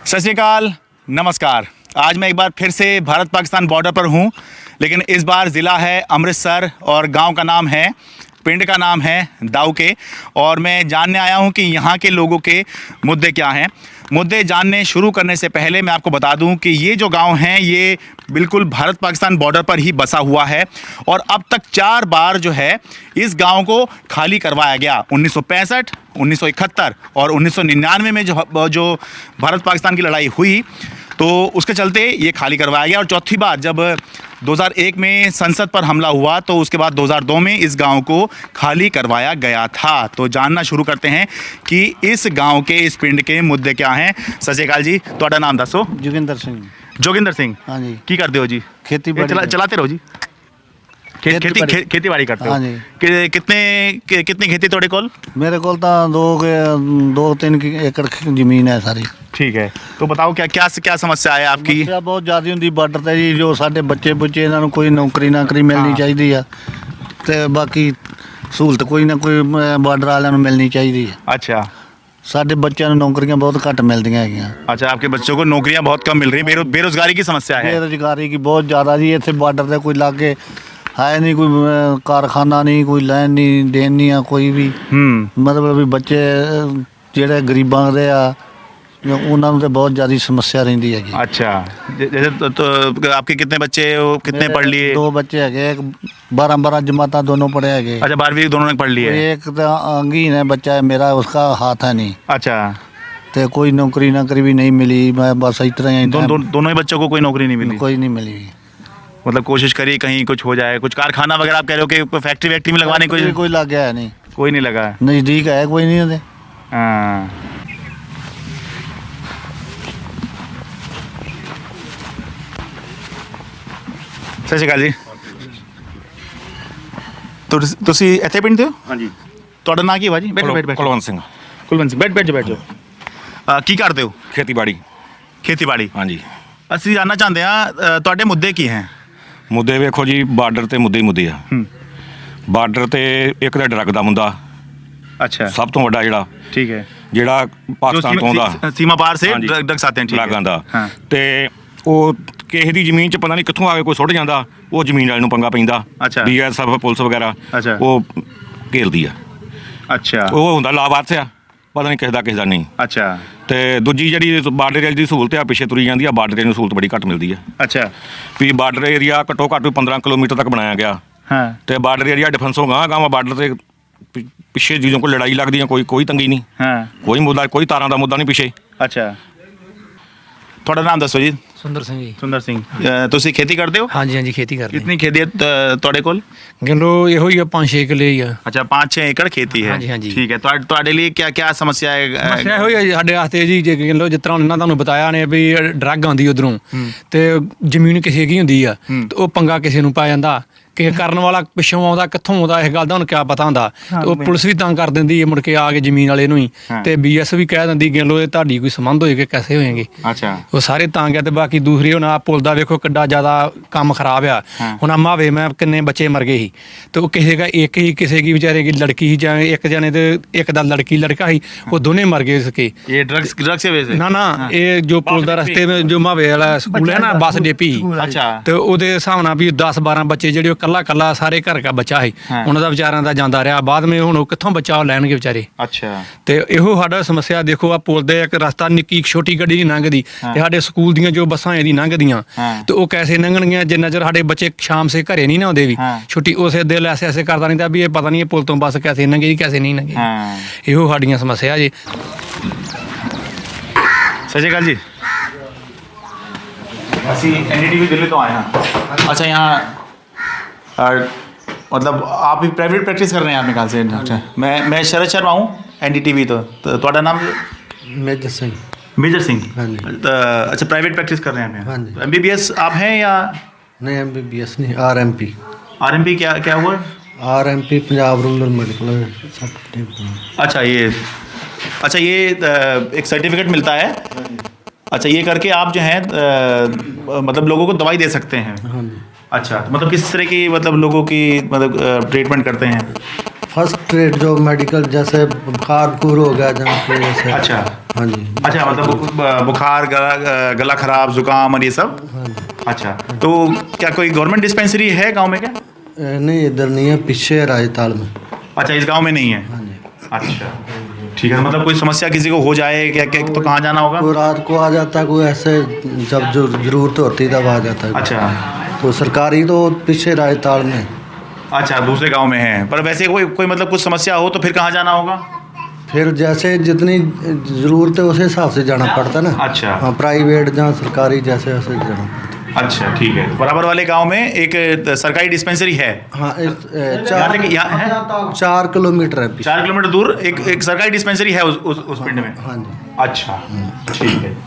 सत श्री अकाल, नमस्कार। आज मैं एक बार फिर से भारत पाकिस्तान बॉर्डर पर हूँ, लेकिन इस बार ज़िला है अमृतसर और गांव का नाम है, पिंड का नाम है दाऊके। और मैं जानने आया हूँ कि यहाँ के लोगों के मुद्दे क्या हैं। मुद्दे जानने शुरू करने से पहले मैं आपको बता दूं कि ये जो गांव हैं ये बिल्कुल भारत पाकिस्तान बॉर्डर पर ही बसा हुआ है और अब तक 4 बार जो है इस गांव को खाली करवाया गया। 1965, 1971 और 1999 में जो भारत पाकिस्तान की लड़ाई हुई तो उसके चलते ये खाली करवाया गया। और चौथी बार जब 2001 में संसद पर हमला हुआ तो उसके बाद 2002 में इस गांव को खाली करवाया गया था। तो जानना शुरू करते हैं कि इस गांव के, इस पिंड के मुद्दे क्या हैं। सत श्री अकाल जी, ਤੁਹਾਡਾ ਨਾਮ ਦੱਸੋ। जोगिंदर सिंह। जोगिंदर सिंह, हाँ जी। की करते हो जी? खेती चलाते रहो जी। खेती बाड़ी करते हो? हाँ जी। कितनी खेती ਤੁਹਾਡੇ ਕੋਲ? मेरे को दो तीन एकड़ जमीन है सारी। ठीक है, तो बताओ क्या समस्या है आपकी? समस्या बहुत ज़्यादा होंगी बार्डर ते जी, जो साडे बच्चे बुच्चे इन्हां नूं कोई नौकरी नाकरी मिलनी चाहिए है ते बाकी सहूलत कोई ना कोई बार्डर वालिਆਂ ਨੂੰ मिलनी चाहिए है। अच्छा, साडे बच्चों ਨੂੰ नौकरियां बहुत घट मिलदियां हैगियां। अच्छा, आपके बच्चों को नौकरियां बहुत कम मिल रही हैं। बेरोजगारी की समस्या है? बेरोजगारी की बहुत ज़्यादा जी। इत्थे बार्डर ते कोई लागे है नहीं, कोई कारखाना नहीं, कोई लैन नहीं देन नहीं है कोई भी। मतलब भी बच्चे ਜਿਹੜੇ ਗਰੀਬਾਂ ਦੇ ਆ ਉਹਨਾਂ ਨੂੰ ਤੇ ਬਹੁਤ ਜ਼ਿਆਦਾ ਸਮੱਸਿਆ ਰਹਿੰਦੀ ਹੈਗੀ। अच्छा, जैसे तो आपके कितने बच्चे हो, कितने पढ़ लिए? 2 बच्चे हैगे, एक 12 जमाता दोनों पढ़े हैगे। अच्छा, 12वीं दोनों ने पढ़ लिए? एक तो अंगहीन है बच्चा है मेरा, उसका हाथ है नहीं। अच्छा, तो कोई नौकरी नाकरी भी नहीं मिली। मैं बस इस तरह ही दोनों ही बच्चों को कोई नौकरी नहीं मिली? कोई नहीं मिली। मतलब कोशिश करी कहीं कुछ हो जाए, कुछ कारखाना वगैरह आप कह रहे हो कि कोई फैक्ट्री वैक्ट्री में लगवाने कोई लग गया है नहीं? कोई नहीं लगा? नज़दीक है कोई नहीं होते। हाँ, ਸਤਿ ਸ਼੍ਰੀ ਅਕਾਲ ਜੀ। ਤੁਸੀਂ ਇੱਥੇ ਪਿੰਡ ਦੇ ਹੋ? ਹਾਂਜੀ। ਤੁਹਾਡਾ ਨਾਂ ਕੀ ਹੈ ਜੀ? ਬੈਠੋ। ਕੁਲਵੰਤ ਸਿੰਘ। ਕੁਲਵੰਤ ਸਿੰਘ, ਬੈਠ ਜਾਓ। ਕੀ ਕਰਦੇ ਹੋ? ਖੇਤੀਬਾੜੀ। ਖੇਤੀਬਾੜੀ। ਹਾਂਜੀ। ਅਸੀਂ ਜਾਣਨਾ ਚਾਹੁੰਦੇ ਹਾਂ ਤੁਹਾਡੇ ਮੁੱਦੇ ਕੀ ਹੈ? ਮੁੱਦੇ ਵੇਖੋ ਜੀ, ਬਾਰਡਰ ਤੇ ਮੁੱਦੇ ਆ। ਬਾਰਡਰ ਤੇ ਇੱਕ ਤਾਂ ਡਰੱਗ ਦਾ ਮੁੱਦਾ ਅੱਛਾ, ਸਭ ਤੋਂ ਵੱਡਾ ਠੀਕ ਹੈ, ਜਿਹੜਾ ਪਾਕਿਸਤਾਨ ਤੋਂ ਆਉਂਦਾ ਸੀਮਾ ਪਾਰ ਸੇ ਹਾਂਜੀ। ਡਰੱਗਸ ਆਤੇ ਹਨ। ਠੀਕ ਹੈ, ਡਰੱਗਾਂ ਦਾ। ਹਾਂ। ਤੇ ਉਹ ਕਿਸੇ ਦੀ ਜ਼ਮੀਨ 'ਚ ਪਤਾ ਨਹੀਂ ਕਿੱਥੋਂ ਆ ਕੇ ਕੋਈ ਸੁੱਟ ਜਾਂਦਾ, ਉਹ ਜ਼ਮੀਨ ਵਾਲੇ ਨੂੰ ਪੰਗਾ ਪੈਂਦਾ। ਅੱਛਾ। BSF ਪੁਲਿਸ ਵਗੈਰਾ ਅੱਛਾ। ਉਹ ਘੇਰਦੀ ਆ। ਅੱਛਾ, ਉਹ ਹੁੰਦਾ ਲਾਭਾਰਥ ਆ, ਪਤਾ ਨਹੀਂ ਕਿਸੇ ਦਾ ਨਹੀਂ। ਅੱਛਾ, ਤੇ ਦੂਜੀ ਜਿਹੜੀ ਬਾਰਡਰ ਏਰੀਆ ਦੀ ਸਹੂਲਤ ਆ ਪਿੱਛੇ ਤੁਰੀ ਜਾਂਦੀ ਆ। ਬਾਰਡਰ ਏਰੀਆ ਨੂੰ ਸਹੂਲਤ ਬੜੀ ਘੱਟ ਮਿਲਦੀ ਆ। ਅੱਛਾ, ਵੀ ਬਾਰਡਰ ਏਰੀਆ ਘੱਟੋ ਘੱਟ 15 ਕਿਲੋਮੀਟਰ ਤੱਕ ਬਣਾਇਆ ਗਿਆ। ਹਾਂ। ਤੇ ਬਾਰਡਰ ਏਰੀਆ ਡਿਫੈਂਸੋਂ ਗਾਂ ਬਾਰਡਰ ਤੇ ਪਿੱਛੇ ਜਿਹਨਾਂ ਕੋਲ ਲੜਾਈ ਲੱਗਦੀ ਆ, ਕੋਈ ਤੰਗੀ ਨਹੀਂ, ਹਾਂ, ਕੋਈ ਮੁੱਦਾ, ਕੋਈ ਤਾਰਾਂ ਦਾ ਮੁੱਦਾ ਨਹੀਂ ਪਿੱਛੇ। ਅੱਛਾ, ਤੁਹਾਡਾ ਨਾਮ ਦੱਸੋ ਜੀ? ਸੁੰਦਰ ਸਿੰਘ ਜੀ। ਸੁੰਦਰ ਸਿੰਘ, ਤੁਸੀਂ ਖੇਤੀ ਕਰਦੇ ਹੋ? ਹਾਂਜੀ ਹਾਂਜੀ, ਖੇਤੀ ਕਰਦੇ ਕਿੰਨੀ ਖੇਤੀ ਹੈ ਤੁਹਾਡੇ ਕੋਲ? ਗਿਣੋ ਇਹੋ ਹੀ ਆ 5-6 ਕਿੱਲੇ ਹੀ ਆ। अच्छा, 5-6 एकड़ खेती है। ਹਾਂਜੀ, ਹਾਂਜੀ। ठीक है, ਤੁਹਾਡੇ ਲਈ क्या समस्या है? ਸਮੱਸਿਆ ਇਹੋ ਹੀ ਆ ਜੀ ਸਾਡੇ ਵਾਸਤੇ ਜੀ। ਜੇ ਗਿਣ ਲਓ ਜਿਸ ਤਰ੍ਹਾਂ ਇਹਨਾਂ ਤੁਹਾਨੂੰ ਬਤਾਇਆ ਨੇ ਵੀ ਡਰੱਗ ਆਉਂਦੀ ਉਧਰੋਂ ਤੇ ਜ਼ਮੀਨ ਕਿਸੇ ਕੀ ਹੁੰਦੀ ਆ ਤੇ ਉਹ ਪੰਗਾ ਕਿਸੇ ਨੂੰ ਪਾ ਜਾਂਦਾ। ਕਿ ਕਰਨ ਵਾਲਾ ਪਿੱਛੋਂ ਆਉਂਦਾ, ਕਿੱਥੋਂ ਆਉਂਦਾ, ਇਸ ਗੱਲ ਦਾ ਉਹਨੂੰ ਕਿਆ ਪਤਾ ਹੁੰਦਾ। ਉਹ ਪੁਲਿਸ ਵੀ ਤੰਗ ਕਰ ਦਿੰਦੀ ਹੈ ਮੁੜ ਕੇ ਆ ਕੇ ਜ਼ਮੀਨ ਵਾਲੇ ਨੂੰ ਹੀ। ਤੇ BS ਵੀ ਕਹਿ ਦਿੰਦੀ ਗਿਣ ਲਓ ਇਹ ਤੁਹਾਡੀ ਕੋਈ ਸੰਬੰਧ ਹੋਏਗਾ, ਕੈਸੇ ਹੋਏਗੇ। ਅੱਛਾ, ਉਹ ਸਾਰੇ ਤੰਗ ਆ। ਤੇ ਬਾਕੀ ਦੂਸਰੀ ਹੁਣ ਆ ਪੁਲ ਦਾ ਵੇਖੋ ਕਿੱਡਾ ਜ਼ਿਆਦਾ ਕੰਮ ਖਰਾਬ ਆ। ਹੁਣ ਆਮਾ ਵੇ ਮੈਂ ਕਿੰਨੇ ਬੱਚੇ ਮਰ ਗਏ ਸੀ ਤੇ ਉਹ ਕਿਸੇ ਦਾ ਇੱਕ ਹੀ, ਕਿਸੇ ਕੀ ਵਿਚਾਰੇ ਕੀ ਲੜਕੀ ਸੀ ਜਾਂ ਇੱਕ ਜਣੇ ਤੇ ਇੱਕ ਦਾ ਲੜਕਾ ਸੀ, ਉਹ ਦੋਨੇ ਮਰ ਗਏ ਸਕੇ। ਇਹ ਡਰੱਗ ਸੇ ਵਜ੍ਹਾ ਸੇ? ਨਾ ਇਹ ਜੋ ਪੁਲ ਦਾ ਰਸਤੇ ਵਿੱਚ ਜੋ ਮਾਵੇ ਵਾਲਾ ਸਕੂਲ ਹੈ ਨਾ, ਬੱਸ ਡੇਪੀ। ਅੱਛਾ, ਤੇ ਉਹਦੇ ਹਿਸਾਬ ਨਾਲ ਵੀ 10-12 ਬੱਚੇ ਜਿਹੜੇ ਉਹ ਕੱਲਾ ਸਾਰੇ ਘਰ ਦਾ ਬੱਚਾ ਸੀ, ਉਹਨਾਂ ਦਾ ਵਿਚਾਰਿਆਂ ਦਾ ਜਾਂਦਾ ਰਿਹਾ। ਬਾਅਦ ਵਿੱਚ ਹੁਣ ਉਹ ਕਿੱਥੋਂ ਬੱਚਾ ਉਹ ਲੈਣਗੇ ਵਿਚਾਰੇ। ਅੱਛਾ, ਤੇ ਇਹੋ ਸਾਡਾ ਸਮੱਸਿਆ ਦੇਖੋ। ਆ ਪੁਲ ਦੇ ਇੱਕ ਰਸਤਾ ਨਿੱਕੀ ਛੋਟੀ ਗੱਡੀ ਨਹੀਂ ਲੰਘਦੀ ਤੇ ਸਾਡੇ ਸਕੂਲ ਦੀਆਂ ਜੋ ਬੱਸਾਂ ਇਹਦੀ ਲੰਘਦੀਆਂ ਤੇ ਉਹ ਕੈਸੇ ਲੰਘਣਗੀਆਂ ਜਿੰਨਾ ਚਿਰ ਸਾਡੇ ਬੱਚੇ ਸ਼ਾਮ ਸੇ ਘਰੇ ਨਹੀਂ ਨਾ ਆਉਂਦੇ ਵੀ ਛੁੱਟੀ ਉਸੇ ਦਿਲ ਐਸੇ ਕਰਦਾ ਨਹੀਂ ਤਾਂ ਵੀ ਇਹ ਪਤਾ ਨਹੀਂ ਇਹ ਪੁਲ ਤੋਂ ਬੱਸ ਕੈਸੇ ਲੰਘੇਗੀ ਕੈਸੇ ਨਹੀਂ ਲੰਘੇਗੀ। ਇਹੋ ਸਾਡੀਆਂ ਸਮੱਸਿਆ ਜੀ। ਸਤਿ ਸ਼੍ਰੀ ਅਕਾਲ ਜੀ। ਅਸੀਂ NDTV ਦਿੱਲੀ ਤੋਂ ਆਏ ਹਾਂ। अच्छा, यहाँ मतलब आप भी प्राइवेट प्रैक्टिस कर रहे हैं आपने ख्याल से डॉक्टर? मैं शरद शर्मा हूँ, NDTV। तो ਤੁਹਾਡਾ ਨਾਮ? मेजर सिंह। मेजर सिंह। हाँ जी। अच्छा, प्राइवेट प्रैक्टिस कर रहे हैं हाँ जी। MBBS आप हैं या नहीं MBBS नहीं, RMP। RMP क्या हुआ? RMP Punjab rural medical. अच्छा, ये एक सर्टिफिकेट मिलता है। अच्छा, ये करके आप जो है मतलब लोगों को दवाई दे सकते हैं? हाँ जी। अच्छा, तो मतलब किस तरह की मतलब लोगों की मतलब ट्रीटमेंट करते हैं? फर्स्ट एड जो मेडिकल जैसे बुखार बुखूर हो गया जहाँ पे जैसे। अच्छा हाँ जी। अच्छा, मतलब बुखार, गला खराब, जुकाम और ये सब। हाँ जी। अच्छा, तो क्या कोई गवर्नमेंट डिस्पेंसरी है गांव में क्या? नहीं इधर नहीं है, पीछे है राजताल में। अच्छा, इस गांव में नहीं है। हाँ जी। अच्छा ठीक है, मतलब कोई समस्या किसी को हो जाए क्या क्या तो कहाँ जाना होगा? कोई रात को आ जाता है, कोई ऐसे जब जो जरूरत होती है तब आ जाता है। अच्छा तो सरकारी तो पीछे राजताल में। अच्छा, दूसरे गांव में है, पर वैसे कोई मतलब कुछ समस्या हो तो फिर कहाँ जाना होगा? फिर जैसे जितनी ज़रूरत है उस हिसाब से जाना पड़ता है ना। अच्छा। हाँ, प्राइवेट जहाँ सरकारी जैसे वैसे जाना पड़ता है। अच्छा ठीक है, बराबर वाले गांव में एक सरकारी डिस्पेंसरी है। हाँ, यहाँ से यहाँ है 4 किलोमीटर है पीछे। 4 किलोमीटर दूर एक सरकारी डिस्पेंसरी है उस पिंड में। हाँ जी। अच्छा ठीक है।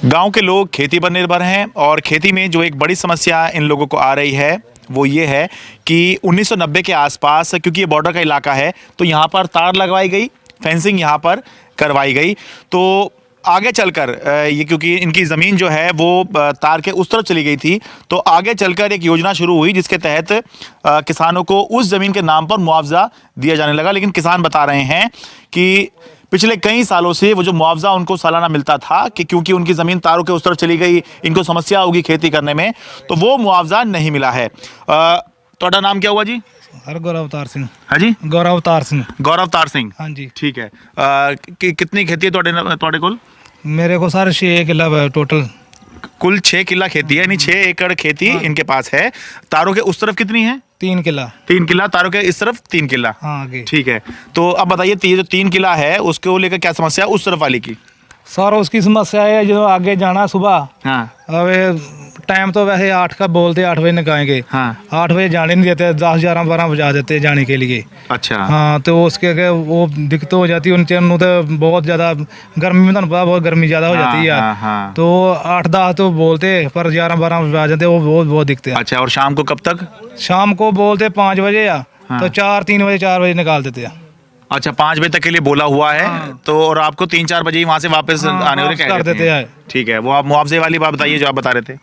गांव के लोग खेती पर निर्भर हैं और खेती में जो एक बड़ी समस्या इन लोगों को आ रही है वो ये है कि 1990 के आसपास, क्योंकि ये बॉर्डर का इलाका है, तो यहाँ पर तार लगवाई गई, फेंसिंग यहाँ पर करवाई गई। तो आगे चलकर ये, क्योंकि इनकी ज़मीन जो है वो तार के उस तरफ चली गई थी, तो आगे चलकर एक योजना शुरू हुई जिसके तहत किसानों को उस ज़मीन के नाम पर मुआवजा दिया जाने लगा। लेकिन किसान बता रहे हैं कि पिछले कई सालों से वो जो मुआवजा उनको सालाना मिलता था, कि क्योंकि उनकी ज़मीन तारों के उस तरफ चली गई, इनको समस्या होगी खेती करने में, तो वो मुआवजा नहीं मिला है। ਤੁਹਾਡਾ नाम क्या हुआ जी? हर गौरव अवतार सिंह। हाँ जी, गौरव अवतार सिंह। गौरव अवतार सिंह। हाँ जी। ठीक है। कितनी खेती है ਤੁਹਾਡੇ ਕੋਲ? मेरे को सारे 6 किला टोटल। कुल 6 किला खेती है, यानी 6 एकड़ खेती इनके पास है। तारों के उस तरफ कितनी है? 3 किला। 3 किला। तारों के इस तरफ 3 किला। हाँ आगे। ठीक है, तो अब बताइए, ये जो 3 किला है उसको लेकर क्या समस्या है उस तरफ वाली की? सर उसकी समस्या है जो आगे जाना सुबह, हाँ अब टाइम तो वैसे 8 का बोलते 8 बजे निकालेंगे। हाँ 8 बजे जाने नहीं देते, 10 11 12 बजा देते जाने के लिए। अच्छा। हाँ तो उसके आगे वो दिक्कत हो जाती है उन चैनों तो बहुत ज़्यादा गर्मी में, पता बहुत गर्मी ज़्यादा हो जाती है। हाँ, हाँ। तो 8 10 तो बोलते पर 11 12 बजा जाते, वो बहुत दिखते हैं। अच्छा, और शाम को कब तक? शाम को बोलते 5 बजे या हाँ। तो 4 3 बजे 4 बजे निकाल देते हैं। अच्छा, 5 बजे तक के लिए बोला हुआ है। तो और आपको 3 4 बजे ही वहाँ से वापस आने वाले कर देते हैं। ठीक है, वो आप मुआवजे वाली बात बताइए जो आप बता रहे थे।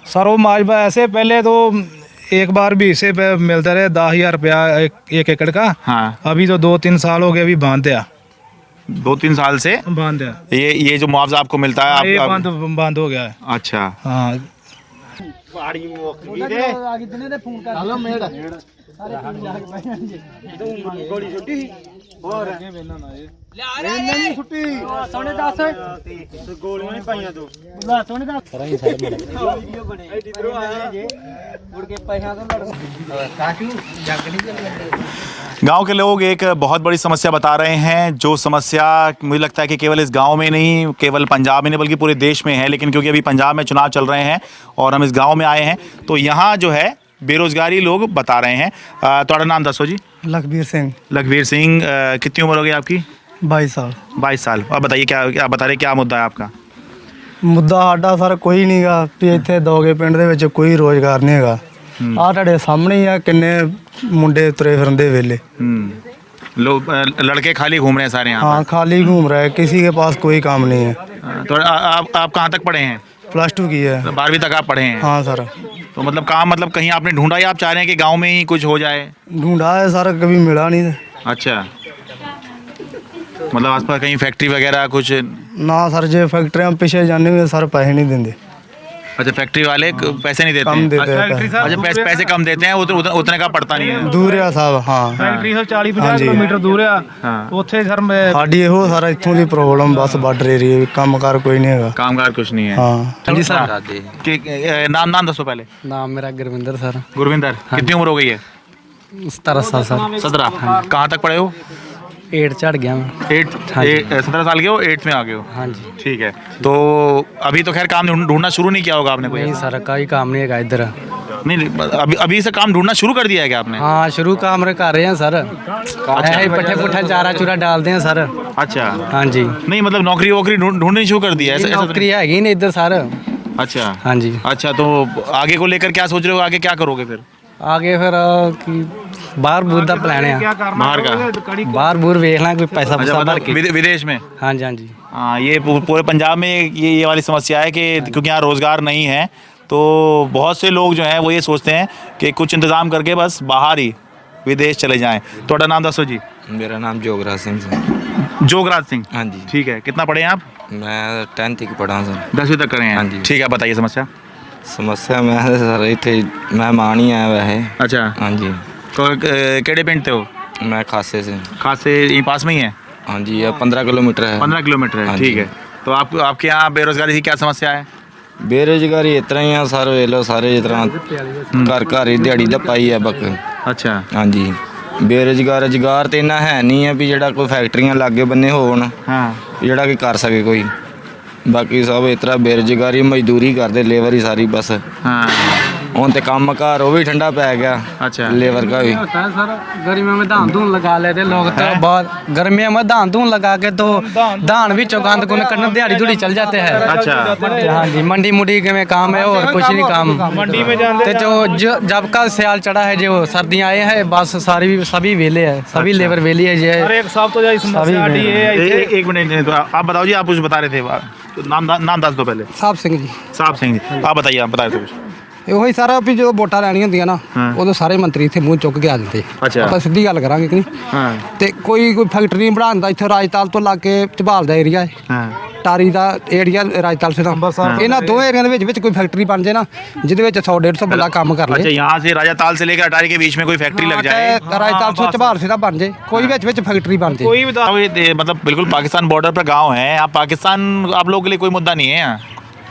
सर वो माजबा ऐसे पहले तो एक बार भी इसे पे मिलता रहे 10,000 रुपया एक एकड़ का। हाँ। अभी तो 2 3 साल हो गए, अभी बांध दिया। 2 3 साल से बांध दिया ये जो मुआवजा आपको मिलता है ये आप बंद हो गया है। अच्छा। हाँ गांव के लोग एक बहुत बड़ी समस्या बता रहे हैं, जो समस्या मुझे लगता है कि केवल इस गांव में नहीं, केवल पंजाब में नहीं, बल्कि पूरे देश में है। लेकिन क्योंकि अभी पंजाब में चुनाव चल रहे हैं और हम इस गांव में आए हैं, तो यहाँ जो है बेरोजगारी लोग बता रहे हैं। थोड़ा नाम दसो जी। लखबीर सिंह। लखबीर सिंह। कितनी उम्र हो गई आपकी? 22 साल। 22 साल। अब बताइए क्या बता रहे, क्या मुद्दा है आपका? ਮੁੱਦਾ ਸਾਡਾ ਸਰ ਕੋਈ ਨਹੀਂਗਾ ਵੀ ਇੱਥੇ ਦੋਗੇ ਪਿੰਡ ਦੇ ਵਿੱਚ ਕੋਈ ਰੋਜ਼ਗਾਰ ਨਹੀਂ ਹੈਗਾ। ਆ ਤੁਹਾਡੇ ਸਾਹਮਣੇ ਹੀ ਆ ਕਿੰਨੇ ਮੁੰਡੇ ਤੁਰੇ ਫਿਰਦੇ ਵੇਲੇ। लोग लड़के खाली घूम रहे हैं सारे यहाँ हाँ खाली घूम रहा है, किसी के पास कोई काम नहीं है। तो आप कहाँ तक पढ़े हैं? +2 की है। 12वीं तक आप पढ़े हैं? हाँ सर। तो मतलब काम, मतलब कहीं आपने ढूंढा या आप चाह रहे हैं कि गांव में ही कुछ हो जाए? ढूंढा है सर, कभी मिला नहीं। अच्छा, मतलब आसपास कहीं फैक्ट्री वगैरह कुछ? ना सर, जो फैक्ट्रियाँ पीछे जाने में सर पैसे नहीं देंगे। अच्छा, फैक्ट्री वाले पैसे नहीं देते कम हैं? देते हैं। अच्छा, पैसे कम देते हैं, उतने का पड़ता नहीं है। दूर है साहब। हाँ ਫੈਕਟਰੀ ਤੋਂ 40 50 ਕਿਲੋਮੀਟਰ ਦੂਰ ਆ। ਉੱਥੇ ਸਰ ਮੈਂ ਸਾਡੀ ਇਹੋ ਸਾਰਾ ਇੱਥੋਂ ਦੀ ਪ੍ਰੋਬਲਮ, ਬਸ ਬਾਰਡਰ ਏਰੀਆ ਕੰਮ ਕਾਰ ਕੋਈ ਨਹੀਂ ਹੈਗਾ। कामगार कुछ नहीं है। हाँ ਜੀ ਸਰ। नाम दसो पहले। नाम मेरा गुरविंदर सर। गुरविंदर। कितनी उम्र हो गई है? 17 साल सर। 17। कहाँ तक पढ़े हो? 8 चढ़ गया मैं। 17 साल के हो, 8 में आ गए हो। हाँ जी। ठीक है, तो अभी तो खैर काम ढूंढना शुरू नहीं किया होगा आपने कोई? नहीं सर, कोई काम नहीं है इधर। नहीं, अभी से काम ढूंढना शुरू कर दिया है क्या आपने? हाँ, शुरू काम कर रहे हैं सर। ऐसे पट्ठे पुट्ठा चारा चूरा डालते हैं सर। अच्छा। हाँ जी। नहीं मतलब नौकरी वोकरी ढूंढनी शुरू कर दिया है? ऐसा तो नौकरी है ही नहीं इधर सर। अच्छा। हाँ जी। अच्छा, तो आगे को लेकर क्या सोच रहे हो, आगे क्या करोगे फिर? आगे फिर बाहर बूर का प्लान है। बाहर का? बाहर बूर वेख लें, कोई पैसा अच्छा, पैसा भर मतलब के। विदेश में? हाँ जी, हाँ जी। हाँ, ये पूरे पंजाब में ये वाली समस्या है कि क्योंकि यहाँ रोज़गार नहीं है, तो बहुत से लोग जो हैं वो ये सोचते हैं कि कुछ इंतज़ाम करके बस बाहर ही विदेश चले जाएं। थोड़ा नाम दसो जी। मेरा नाम जोगराज सिंह है। जोगराज सिंह? हाँ जी। ठीक है, कितना पढ़े हैं आप? मैं 10th तक पढ़ा सर। 10वीं तक करे हैं? हाँ जी। ठीक है, बताइए समस्या। समस्या मैं सर इतने मेहमान ही आया वैसे। अच्छा। हाँ जी। तो केड़े पिंड थे हो? मैं खासे से। खासे यहीं पास में ही है? हाँ जी, ये 15 किलोमीटर है। 15 किलोमीटर है। हाँ ठीक जी। है, तो आपके यहाँ बेरोजगारी की क्या समस्या है? बेरोजगारी इतना ही है सर, वे लो सारे जिस तरह घर घर ही दिहाड़ी दपाई है बक। अच्छा। हाँ जी। बेरोजगार रोजगार तो इन्ना है नहीं है भी जेड़ा कोई फैक्ट्रियां लागे बन्ने होन हाँ। जेड़ा कि कर सके कोई। बाकी सब इस तरह बेरोजगारी मजदूरी करते लेबर ही सारी बस। हाँ। ਹੁਣ ਤੇ ਕੰਮ ਕਾਰ ਉਹ ਵੀ ਠੰਡਾ ਪੈ ਗਿਆ। अच्छा। लेबर का भी। होता है सर, गर्मियों में धान धून लगा लेते लोग तो बहुत। गर्मियों में धान धून लगा के तो धान भी चौकांत को करना दिहाड़ी धुड़ी चल जाते हैं। अच्छा। हाँ जी, मंडी मुंडी के में काम है और कुछ नहीं काम। मंडी में जाते जो जब का सियाल चढ़ा है, जो सर्दियाँ आए हैं, बस सारी सभी वेले है, सभी लेबर वेली है। जो एक मिनट, तो आप बताओ जी, आप कुछ बता रहे थे, तो नाम दस दो पहले। साहब सिंह जी। साहब सिंह जी, आप बताइए, आप बता रहे थे कुछ। ਉਹੀ ਸਾਰਾ ਵੀ ਜਦੋਂ ਵੋਟਾਂ ਲੈਣੀਆਂ ਹੁੰਦੀਆਂ ਨਾ, ਉਦੋਂ ਸਾਰੇ ਮੰਤਰੀ ਇੱਥੇ ਮੂੰਹ ਚੁੱਕ ਕੇ ਆ ਜਾਂਦੇ। ਅੱਛਾ। ਆਪਾਂ ਸਿੱਧੀ ਗੱਲ ਕਰਾਂਗੇ ਕਿ ਨਹੀਂ? ਹਾਂ। ਤੇ ਕੋਈ ਫੈਕਟਰੀ ਨਹੀਂ ਬਣਾਉਂਦਾ ਇੱਥੇ। ਰਾਜਤਾਲ ਤੋਂ ਲਾ ਕੇ ਝਬਾਲ ਦਾ ਏਰੀਆ ਹੈ, ਹਾਂ। ਟਾਰੀ ਦਾ ਏਰੀਆ, ਰਾਜਤਾਲ ਸੇ ਤਾਂ ਇਹਨਾਂ ਦੋ ਏਰੀਆ ਦੇ ਵਿੱਚ ਕੋਈ ਫੈਕਟਰੀ ਬਣ ਜਾਏ ਨਾ, ਜਿਹਦੇ ਵਿੱਚ 100-150 ਬੰਦਾ ਕੰਮ ਕਰ अच्छा, ਲੇ। यहाँ से राजा ताल से लेकर अटारी के बीच में कोई फैक्ट्री लग जाए? ਰਾਜਤਾਲ ਤੋਂ ਝਬਾਲ ਸੇ ਤਾਂ ਬਣ ਜਾਏ, ਕੋਈ ਵਿੱਚ ਫੈਕਟਰੀ बन जाए। मतलब बिल्कुल पाकिस्तान बॉर्डर पर गांव है। आप पाकिस्तान, आप लोगों के लिए कोई मुद्दा नहीं है यहाँ?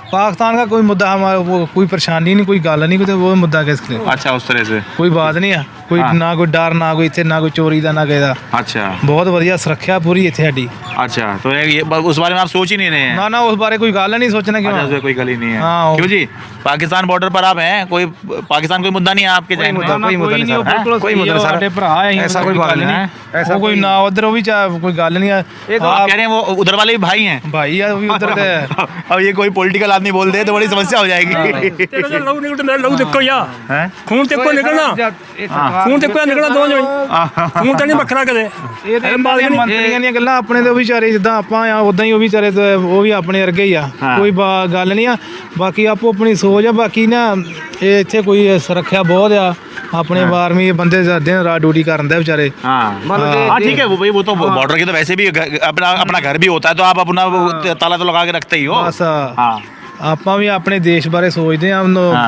पाकिस्तान का कोई मुद्दा हमारा वो कोई परेशानी नहीं, कोई गल नहीं, कोई वो मुद्दा किसके लिए? अच्छा, उस तरह से कोई बात नहीं है, कोई हाँ। ना कोई डर, ना कोई इतने, ना कोई चोरी का, ना किसी का। अच्छा। बहुत वधिया सुरक्षा पूरी इतने साडी। अच्छा, तो ये उस बारे में आप सोच ही नहीं रहे हैं? ना ना, उस बारे कोई गल नहीं, सोचना क्यों? अच्छा, उसमें कोई गल ही नहीं है। हाँ। क्यों जी, पाकिस्तान बॉर्डर पर आप हैं, कोई पाकिस्तान कोई मुद्दा नहीं है आपके जहन में? कोई मुद्दा नहीं सर, कोई मुद्दा नहीं सर, भरा है, ऐसा कोई बात नहीं, ऐसा कोई ना उधर वो भी कोई गल नहीं है। आप कह रहे हैं वो उधर वाले भी भाई हैं? भाई है वो भी उधर के। अब ये कोई पॉलिटिकल आदमी बोल दे तो बड़ी समस्या हो जाएगी। ਲਹੂ ਨਿਕਲਦਾ, ਮੇਰਾ ਲਹੂ ਦੇਖੋ ਯਾ हैं? ਖੂਨ ਤੇ ਕੋਈ ਨਿਕਲਣਾ, ਖੂਨ ਤੇ ਕੋਈ ਨਿਕਲਣਾ ਦੋ ਜਣੇ, ਖੂਨ ਤਾਂ ਨਹੀਂ ਵੱਖਰਾ ਕਦੇ। ਇਹ ਤੇ ਮੰਤਰੀਆਂ ਦੀਆਂ ਗੱਲਾਂ, ਆਪਣੇ ਤੇ ਉਹ ਵੀ ਵਿਚਾਰੇ ਜਿੱਦਾਂ ਆਪਾਂ ਆ ਉਦਾਂ ਹੀ ਉਹ ਵੀ ਵਿਚਾਰੇ ਤੇ ਉਹ ਵੀ ਆਪਣੇ ਵਰਗੇ ਹੀ ਆ। ਹਾਂ। ਕੋਈ ਗੱਲ ਨਹੀਂ ਆ, ਬਾਕੀ ਆਪੋ ਆਪਣੀ ਸੋਚ ਆ। ਬਾਕੀ ਨਾ ਇਹ ਇੱਥੇ ਕੋਈ ਸੁਰੱਖਿਆ ਬਹੁਤ ਆ, ਆਪਣੇ ਆਰਮੀ ਬੰਦੇ ਦਿਨ ਰਾਤ ਡਿਊਟੀ ਕਰਨ ਦੇ ਵਿਚਾਰੇ। हाँ, ठीक है, वो भाई, वो तो बॉर्डर के तो वैसे भी अपना घर भी होता है, तो आप अपना ताला तो लगा के रखते ही हो। ਬਸ हाँ। ਆਪਾਂ ਵੀ ਆਪਣੇ ਦੇਸ਼ ਬਾਰੇ ਸੋਚਦੇ ਆ,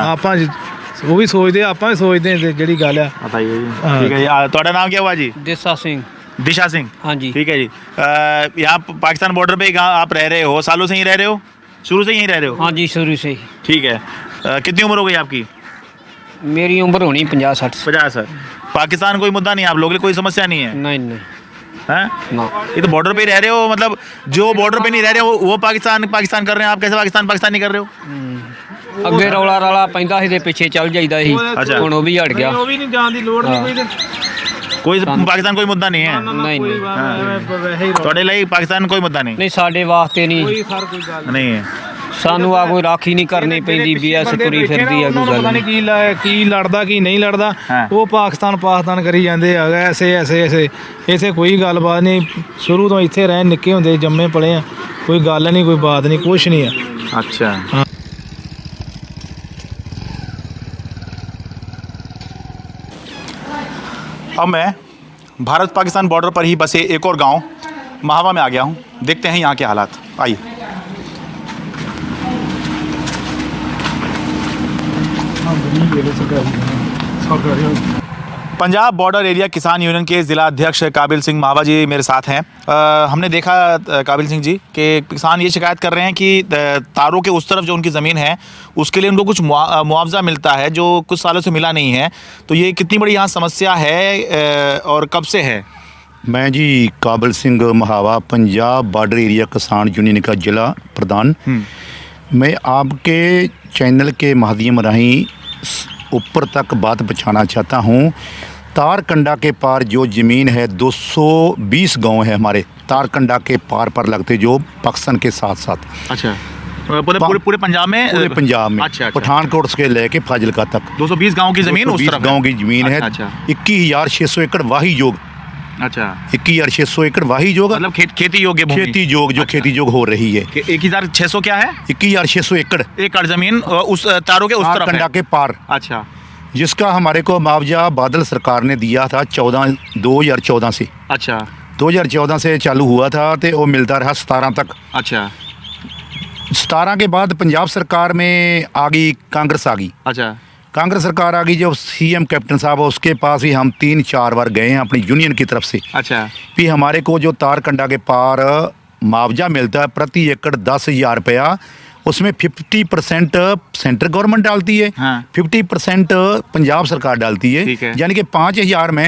ਆਪਾਂ ਉਹ ਵੀ ਸੋਚਦੇ ਆ, ਆਪਾਂ ਵੀ ਸੋਚਦੇ ਆ, ਜਿਹੜੀ ਗੱਲ ਆ। बताइए जी। हाँ। ठीक है जी, ਤੁਹਾਡਾ नाम क्या हुआ जी? देसा सिंह। दिशा सिंह? हाँ जी। ठीक है जी। यहाँ पाकिस्तान बॉर्डर पे आप रह रहे हो, सालों से ही रह रहे हो? शुरू से यहीं रह रहे हो? हाँ जी, शुरू से ही। ठीक है। कितनी उम्र हो गई आपकी? मेरी उम्र होनी 50-60। 50 है। पाकिस्तान कोई मुद्दा नहीं है आप लोगों के लिए, कोई समस्या नहीं है? नहीं नहीं हैं? ना। ये तो बॉर्डर पे ही रह रहे हो, मतलब जो बॉर्डर पे नहीं रह रहे हो वो पाकिस्तान कर रहे हैं, आप कैसे पाकिस्तान नहीं कर रहे हो? ਅੱਗੇ ਰੌਲਾ ਰਾਲਾ ਪੈਂਦਾ ਸੀ ਤੇ ਪਿੱਛੇ ਚੱਲ ਜਾਈਦਾ ਸੀ, ਅੱਛਾ। ਹੁਣ ਉਹ ਵੀ ਹਟ ਗਿਆ। ਉਹ ਵੀ ਨਹੀਂ ਜਾਣ ਦੀ ਲੋੜ ਨਹੀਂ ਕੋਈ। कोई पाकिस्तान कोई मुद्दा नहीं है? ਨਹੀਂ ਨਹੀਂ ਵੈਸੇ ਹੀ थोड़े लिए पाकिस्तान कोई मुद्दा नहीं? ਨਹੀਂ, ਸਾਡੇ ਵਾਸਤੇ ਨਹੀਂ। ਕੋਈ ਸਰ ਕੋਈ ਗੱਲ नहीं है। ਸਾਨੂੰ ਆ ਕੋਈ ਰਾਖੀ ਨਹੀਂ ਕਰਨੀ ਪੈਂਦੀ, ਬੀਐਸ ਤੁਰੀ ਫਿਰਦੀ ਆ, ਕੋਈ ਗੱਲ ਪਤਾ ਨਹੀਂ। ਨਹੀਂ ਕੀ ਲੜਦਾ ਕੀ ਨਹੀਂ ਲੜਦਾ। ਹਾਂ। ਉਹ ਪਾਕਿਸਤਾਨ ਕਰੀ ਜਾਂਦੇ ਆ, ਐਸੇ ਇਥੇ ਕੋਈ ਗੱਲਬਾਤ ਨਹੀਂ। ਸ਼ੁਰੂ ਤੋਂ ਇੱਥੇ ਰਹੇ, ਨਿੱਕੇ ਹੁੰਦੇ ਜੰਮੇ ਪਲੇ ਆ, ਕੋਈ ਗੱਲ ਨਹੀਂ, ਕੋਈ ਬਾਤ ਨਹੀਂ, ਕੁਛ ਨਹੀਂ ਆ। अच्छा। अब मैं भारत पाकिस्तान बॉर्डर पर ही बसे एक और गांव महावा में आ गया हूं। देखते हैं यहाँ के हालात, आइए। पंजाब बॉर्डर एरिया किसान यूनियन के ज़िला अध्यक्ष काबिल सिंह मावा जी मेरे साथ हैं। हमने देखा काबिल सिंह जी कि किसान ये शिकायत कर रहे हैं कि तारों के उस तरफ जो उनकी ज़मीन है उसके लिए उनको कुछ मुआवजा मिलता है जो कुछ सालों से मिला नहीं है। तो ये कितनी बड़ी यहाँ समस्या है और कब से है, मैं जी काबिल सिंह महावा पंजाब बॉर्डर एरिया किसान यूनियन का जिला प्रधान। मैं आपके चैनल के माध्यम राਹੀਂ ऊपर तक बात पहुँचाना चाहता हूँ। तारकंडा के पार जो ज़मीन है 220 गांव है हमारे तारकंडा के पार पर लगते, जो पाकिस्तान के साथ साथ। अच्छा, पूरे पंजाब में? पूरे पंजाब में। अच्छा। पठानकोट से लेके फाजिलका तक 220 गांव की ज़मीन उस तरफ गाँव की ज़मीन है। अच्छा। 21,600 एकड़ वाही योग। अच्छा, 21,600 एकड़ वाही योग, मतलब खेती योग्य भूमि। खेती योग जो खेती योग हो रही है। 21,600 क्या है? 21,600 एकड़ ज़मीन उस तारों के उस तरफ तारकंडा है। के पार, अच्छा, जिसका हमारे को मुआवजा बादल सरकार ने दिया था 2014 से। अच्छा, 2014 से चालू हुआ था तो वो मिलता रहा 17 तक। अच्छा, 17 के बाद पंजाब सरकार में आ गई, कांग्रेस आ गई। अच्छा, कांग्रेस सरकार आ गई, जो सीएम कैप्टन साहब है उसके पास ही हम 3-4 बार गए हैं अपनी यूनियन की तरफ से। अच्छा, भी हमारे को जो तारकंडा के पार मुआवजा मिलता है प्रति एकड़ 10,000 रुपया, उसमें 50% सेंट्रल गवर्नमेंट डालती है। हाँ। 50% पंजाब सरकार डालती ठीक है। है, यानी कि 5,000 में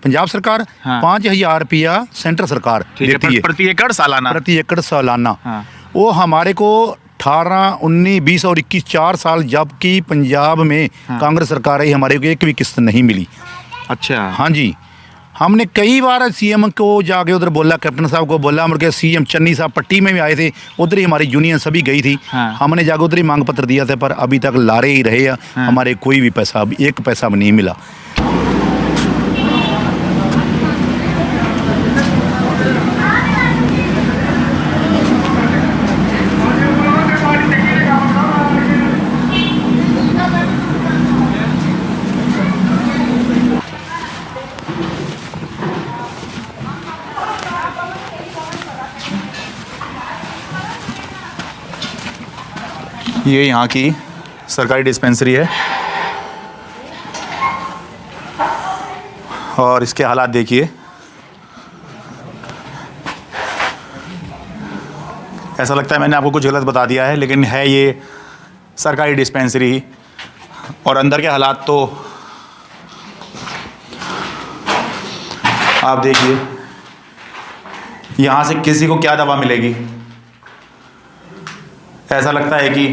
पंजाब सरकार, हाँ। 5,000 रुपया सेंट्रल सरकार देती है प्रति एकड़ सालाना। प्रति एकड़ सालाना। हाँ। वो हमारे को 18, 19, 20 और 21 4 साल जबकि पंजाब में कांग्रेस सरकार आई, हमारे को एक भी किस्त नहीं मिली। अच्छा, हाँ जी, हमने कई बार सीएम को जाके उधर बोला, कैप्टन साहब को बोला, मुड़ के सीएम चन्नी साहब पट्टी में भी आए थे, उधर ही हमारी यूनियन सभी गई थी। हाँ। हमने जाके उधर ही मांग पत्र दिया था, पर अभी तक लारे ही रहे हैं। हाँ। हमारे कोई भी पैसा, एक पैसा भी नहीं मिला। ये यहाँ की सरकारी डिस्पेंसरी है और इसके हालात देखिए। ऐसा लगता है मैंने आपको कुछ गलत बता दिया है, लेकिन है ये सरकारी डिस्पेंसरी। और अंदर के हालात तो आप देखिए, यहाँ से किसी को क्या दवा मिलेगी। ऐसा लगता है कि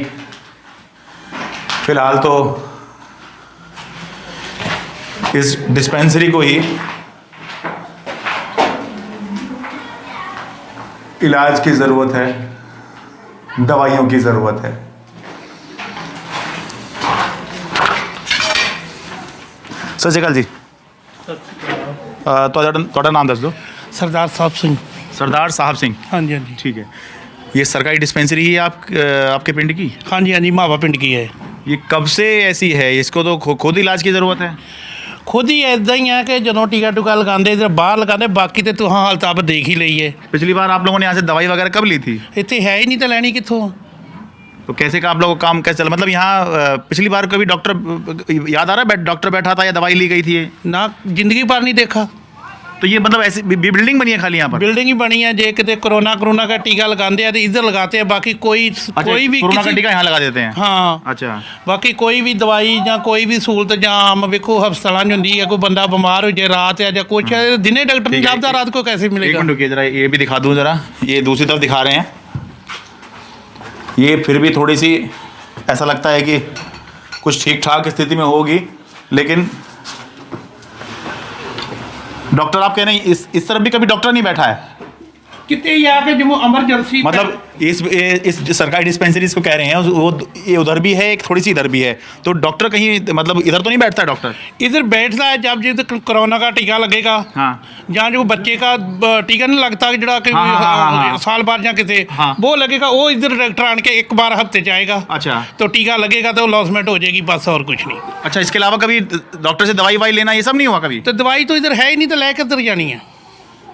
फिलहाल तो इस डिस्पेंसरी को ही इलाज की ज़रूरत है, दवाइयों की ज़रूरत है। सत श्री अकाल जी। ਤੁਹਾਡਾ नाम दस दो। सरदार साहब सिंह। सरदार साहब सिंह। हाँ जी, हाँ जी। ठीक है, ये सरकारी डिस्पेंसरी है आपके पिंड की? हाँ जी, हाँ जी, मावा पिंड की है। ये कब से ऐसी है? इसको तो खुद इलाज की ज़रूरत है। खुद ही इदा ही है कि ਜਦੋਂ ਟੀਕਾ ਟੁਕਾ ਲਗਾਉਂਦੇ ਇਧਰ ਬਾਹਰ ਲਗਾਉਂਦੇ, ਬਾਕੀ ਤੇ ਤੁਹਾਂ ਹਾਲਤ ਆਪ ਦੇਖ ਹੀ ਲਈ ਹੈ। पिछली बार आप लोगों ने यहाँ से दवाई वगैरह कब ली थी? ਇੱਥੇ ਹੈ ਹੀ ਨਹੀਂ ਤਾਂ ਲੈਣੀ ਕਿੱਥੋਂ? तो कैसे का आप लोगों का काम कैसे चला? मतलब यहाँ पिछली बार कभी डॉक्टर याद आ रहा है डॉक्टर बैठा था या दवाई ली गई थी? ਨਾ ਜ਼ਿੰਦਗੀ ਭਰ नहीं देखा। तो ये मतलब ऐसी बिल्डिंग बनी है खाली यहाँ पर? बिल्डिंग ही बनी है। जे कितने कोरोना का टीका लगाते हैं तो इधर लगाते हैं, बाकी कोई कोई भी कोरोना का किसी- टीका यहाँ लगा देते हैं? हाँ। अच्छा। बाकी कोई भी दवाई या कोई भी सहूलत ਜਾਂ ਆਮ ਵੇਖੋ ਹਸਪਤਾਲਾਂ 'ਚ ਹੁੰਦੀ ਹੈ, ਕੋਈ ਬੰਦਾ ਬਿਮਾਰ ਹੋ ਜੇ ਰਾਤ ਹੈ ਜਾਂ ਕੁਛ ਹੈ, ਦਿਨੇ डॉक्टर नहीं ठीक है। ਲੱਭਦਾ, रात को कैसे एक मिलेगा? मिनट रुकिए जरा, ये भी दिखा दूँ जरा। ये दूसरी तरफ दिखा रहे हैं, ये फिर भी थोड़ी सी ऐसा लगता है कि कुछ ठीक ठाक स्थिति में होगी, लेकिन डॉक्टर आप कह रहे हैं इस तरफ भी कभी डॉक्टर नहीं बैठा है? कितने ही आके जो इमरजेंसी मतलब इस सरकारी डिस्पेंसरीज को कह रहे हैं वो ये उधर भी है, एक थोड़ी सी इधर भी है, तो डॉक्टर कहीं मतलब इधर तो नहीं बैठता है डॉक्टर? इधर बैठता है जब जिस कोरोना का टीका लगेगा। हाँ। जहाँ जो बच्चे का टीका नहीं लगता जड़ा कि हाँ। साल बाद या किसी हाँ। वो लगेगा, वो इधर डॉक्टर आन के एक बार हफ्ते जाएगा। अच्छा। तो टीका लगेगा तो लॉसमेंट हो जाएगी, बस और कुछ नहीं। अच्छा, इसके अलावा कभी डॉक्टर से दवाई वाई लेना ये सब नहीं हुआ कभी? तो दवाई तो इधर है ही नहीं, तो लेकर इधर जानी है।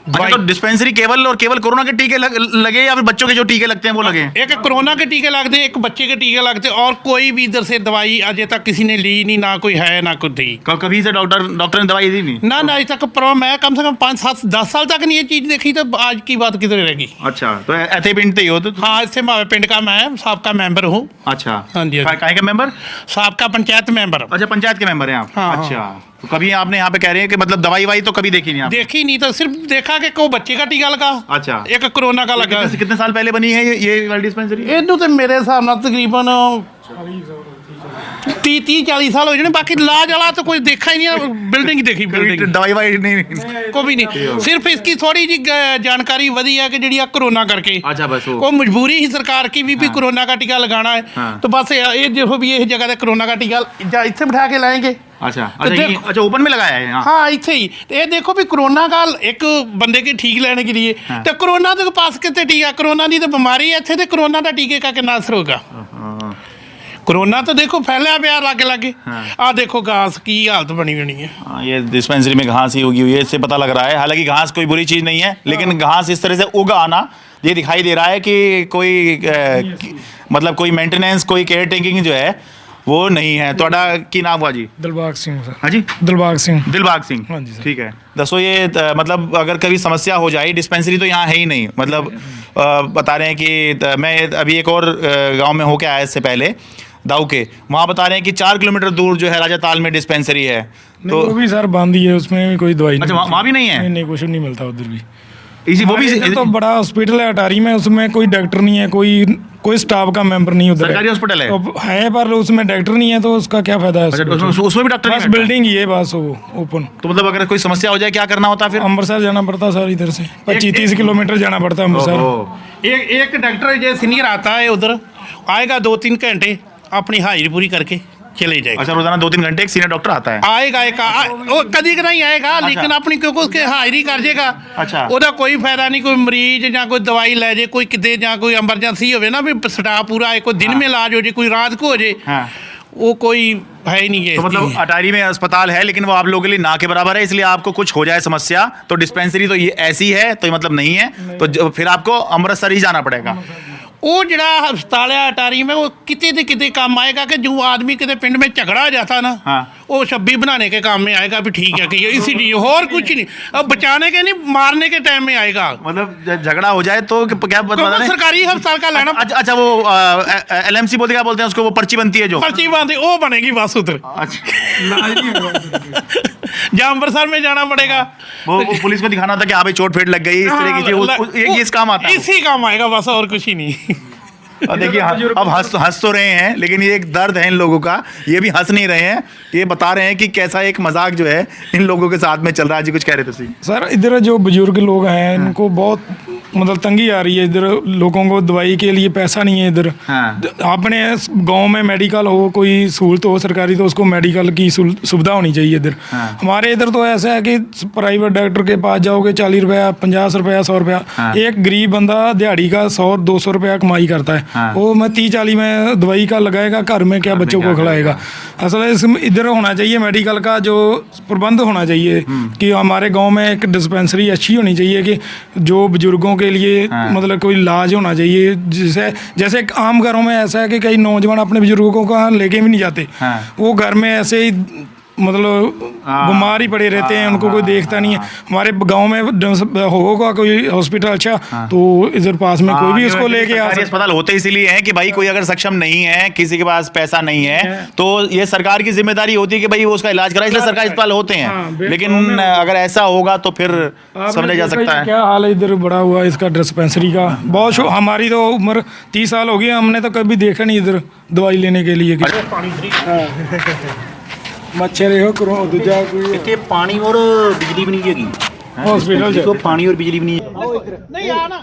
अच्छा, तो डिस्पेंसरी केवल कोरोना के टीके लगे या फिर बच्चों के जो टीके लगते हैं वो लगे? एक कोरोना के टीके लगते हैं, एक बच्चे के टीके लगते हैं, और कोई भी इधर से दवाई अजय तक किसी ने ली नहीं, ना कोई है ना कुछ थी। कभी से डॉक्टर ने दवाई दी नहीं? ना आज तक, पर मैं कम से कम 5-7-10 साल तक नहीं ये चीज़ देखी, तो आज की बात किधर रहेगी? अच्छा, तो ऐसे पिंड से ही हो तो? हाँ, इससे मावे पिंड का मैं साबका मेंबर हूँ। अच्छा। हाँ जी, हाँ जी। काहे का मेंबर? साबका पंचायत मेंबर। अच्छा, पंचायत के मेंबर हैं आप? हाँ, हाँ। अच्छा। तो कभी आपने यहाँ पे कह रहे हैं कि मतलब दवाई वाई तो कभी देखी नहीं आपने? देखी नहीं, तो सिर्फ देखा कि को बच्चे का टीका लगा, अच्छा। एक कोरोना का लगा। कितने साल पहले बनी है ये वाली डिस्पेंसरी? ਇਹਨੂੰ ਤੇ ਮੇਰੇ ਹਿਸਾਬ ਨਾਲ ਤਕਰੀਬਨ 30-40 ਸਾਲ ਹੋ ਜਾਣੇ। ਬਾਕੀ ਇਲਾਜ ਵਾਲਾ ਤਾਂ ਕੋਈ ਦੇਖਾ ਹੀ ਨਹੀਂ, ਬਿਲਡਿੰਗ ਦੇਖੀ, ਬਿਲਡਿੰਗ दवाई वाई नहीं? ਕੋਈ ਵੀ ਨਹੀਂ। ਸਿਰਫ ਇਸकी ਥੋੜੀ ਜੀ ਜਾਣਕਾਰੀ ਵਧੀ ਹੈ ਕਿ ਜਿਹੜੀ ਆ ਕੋरोना करके, अच्छा बस वो वो मजबूरी ही सरकार की भी कोरोना का टीका लगाना है। हाँ। तो बस ये जो भी इस जगह कोरोना का टीका इतने बिठा के लाएंगे। अच्छा अच्छा ओपन में लगाया है? हाँ इतने ही। तो ये देखो भी कोरोना का एक बंदे के ठीक लेने के लिए, तो कोरोना के पास कितने टीका, कोरोना की तो बीमारी है इतने, तो कोरोना का टीके का कितना असर होगा? कोरोना तो देखो फैलिया पिया लागे लागे। आ देखो घास की हालत बनी बनी है। ये डिस्पेंसरी में घास ही उगी हुई है, इससे पता लग रहा है। हालांकि घास कोई बुरी चीज़ नहीं है, लेकिन घास इस तरह से उग आना ये दिखाई दे रहा है कि कोई मतलब कोई मेंटेनेंस, कोई केयर टेकिंग जो है वो नहीं है। ਤੁਹਾਡਾ ਕੀ ਨਾਮ हुआ जी? ਦਿਲਬਾਗ ਸਿੰਘ ਸਰ। हाँ जी ਦਿਲਬਾਗ ਸਿੰਘ। दिलबाग सिंह। हाँ जी सर। ठीक है, दसो ये मतलब अगर कभी समस्या हो जाए, डिस्पेंसरी तो यहाँ है ही नहीं, मतलब बता रहे हैं कि मैं अभी एक और गांव में होके आया इससे पहले दाऊ के, वहाँ बता रहे हैं कि 4 किलोमीटर दूर जो है राजा ताल में डिस्पेंसरी है। तो वो भी सर बंद ही है, उसमें भी कोई दवाई अच्छा वहाँ भी नहीं है? नहीं कुछ नहीं मिलता उधर भी। इसी वो भी इधर तो बड़ा हॉस्पिटल है अटारी में, उसमें कोई डॉक्टर नहीं है, कोई स्टाफ का मेंबर नहीं उधर। सरकारी हॉस्पिटल है? अब है पर उसमें डॉक्टर नहीं है, तो उसका क्या फायदा है? अच्छा, उसमें भी डॉक्टर बस नहीं बैठता? बिल्डिंग ही है बस वो ओपन। तो मतलब अगर कोई समस्या हो जाए क्या करना होता है फिर? अमृतसर जाना पड़ता सर, इधर से 25-30 किलोमीटर जाना पड़ता है अमृतसर। एक डॉक्टर जो सीनियर आता है उधर, आएगा 2-3 घंटे अपनी हाजिरी पूरी करके चले जाएगा। अच्छा, रोजाना 2-3 घंटे एक सीनियर डॉक्टर आता है? आएगा वो कभी का नहीं आएगा, लेकिन अपनी क्योंकि उसके हाजिरी कर जाएगा। अच्छा। ਉਹਦਾ ਕੋਈ ਫਾਇਦਾ ਨਹੀਂ, ਕੋਈ ਮਰੀਜ਼ ਜਾਂ ਕੋਈ ਦਵਾਈ ਲੈ ਜੇ, ਕੋਈ ਕਿਤੇ ਜਾਂ ਕੋਈ ਐਮਰਜੈਂਸੀ ਹੋਵੇ ਨਾ, ਵੀ ਸਟਾਫ ਪੂਰਾ ਹੈ, ਕੋਈ ਦਿਨ में इलाज हो जाए, कोई रात को हो जाए, वो कोई है ही नहीं है। तो मतलब अटारी में अस्पताल है, लेकिन वो आप लोगों के लिए ना के बराबर है, इसलिए आपको कुछ हो जाए समस्या तो डिस्पेंसरी तो ये ऐसी है तो मतलब नहीं है, तो फिर आपको अमृतसर ही जाना पड़ेगा। ਉਹ ਜਿਹੜਾ ਹਸਪਤਾਲ ਹੈ ਅਟਾਰੀ में, वो किते से किते काम आएगा कि जो आदमी किते पिंड में झगड़ा हो जाता ना, वो छब्बी बनाने के काम में आएगा भी ठीक है कि इसीलिए और कुछ नहीं, अब बचाने के नहीं मारने के टाइम में आएगा। मतलब झगड़ा हो जाए तो क्या तो सरकारी अस्पताल का लेना। अच्छा वो LMC बोलते क्या बोलते हैं उसको, वो पर्ची बनती है जो पर्ची बनती वो बनेगी बस उधर। जहाँ अमृतसर में जाना पड़ेगा, वो पुलिस को दिखाना था कि हाँ भाई चोट फेट लग गई, इस तरह की चीज, ये इस काम आता है, इसी काम आएगा बस, और कुछ ही नहीं। और देखिए अब हंस तो रहे हैं, लेकिन ये एक दर्द है इन लोगों का, ये भी हंस नहीं रहे हैं, ये बता रहे हैं कि कैसा एक मजाक जो है इन लोगों के साथ में चल रहा है। जी कुछ कह रहे थे सर? इधर जो बुजुर्ग लोग हैं इनको बहुत मतलब तंगी आ रही है, इधर लोगों को दवाई के लिए पैसा नहीं है इधर। अपने गांव में मेडिकल हो, कोई सहूलत हो सरकारी, तो उसको मेडिकल की सुविधा होनी चाहिए इधर। हमारे इधर तो ऐसा है कि प्राइवेट डॉक्टर के पास जाओगे 40 रुपया, 50 रुपया, 100 रुपया, एक गरीब बंदा दिहाड़ी का 100-200 रुपया कमाई करता है, वो मैं 30-40 में दवाई का लगाएगा, घर में क्या बच्चों को खिलाएगा? असल इधर होना चाहिए मेडिकल का जो प्रबंध होना चाहिए, कि हमारे गांव में एक डिस्पेंसरी अच्छी होनी चाहिए, कि जो बुजुर्गों के लिए मतलब कोई इलाज होना चाहिए। जैसे आम घरों में ऐसा है कि कई नौजवान अपने बुजुर्गों को कहाँ लेके भी नहीं जाते, वो घर में ऐसे ही मतलब बीमार ही पड़े रहते हैं, उनको कोई देखता नहीं है। हमारे गांव में होगा कोई हॉस्पिटल अच्छा, तो इधर पास में कोई भी उसको लेके आ सकता। अस्पताल होते इसीलिए हैं कि भाई कोई अगर सक्षम नहीं है, किसी के पास पैसा नहीं है, तो ये सरकार की जिम्मेदारी होती है कि भाई वो उसका इलाज कराए, इसलिए सरकारी अस्पताल होते हैं। लेकिन अगर ऐसा होगा तो फिर समझा जा सकता है। क्या हाल है इधर बड़ा हुआ इसका डिस्पेंसरी का, बहुत हमारी तो उम्र 30 साल हो गई, हमने तो कभी देखा नहीं इधर दवाई लेने के लिए। मच्छर हो करो दूजा कोई पानी और बिजली भी नहीं हैगी हॉस्पिटल तो पानी और बिजली भी नहीं है। नहीं आना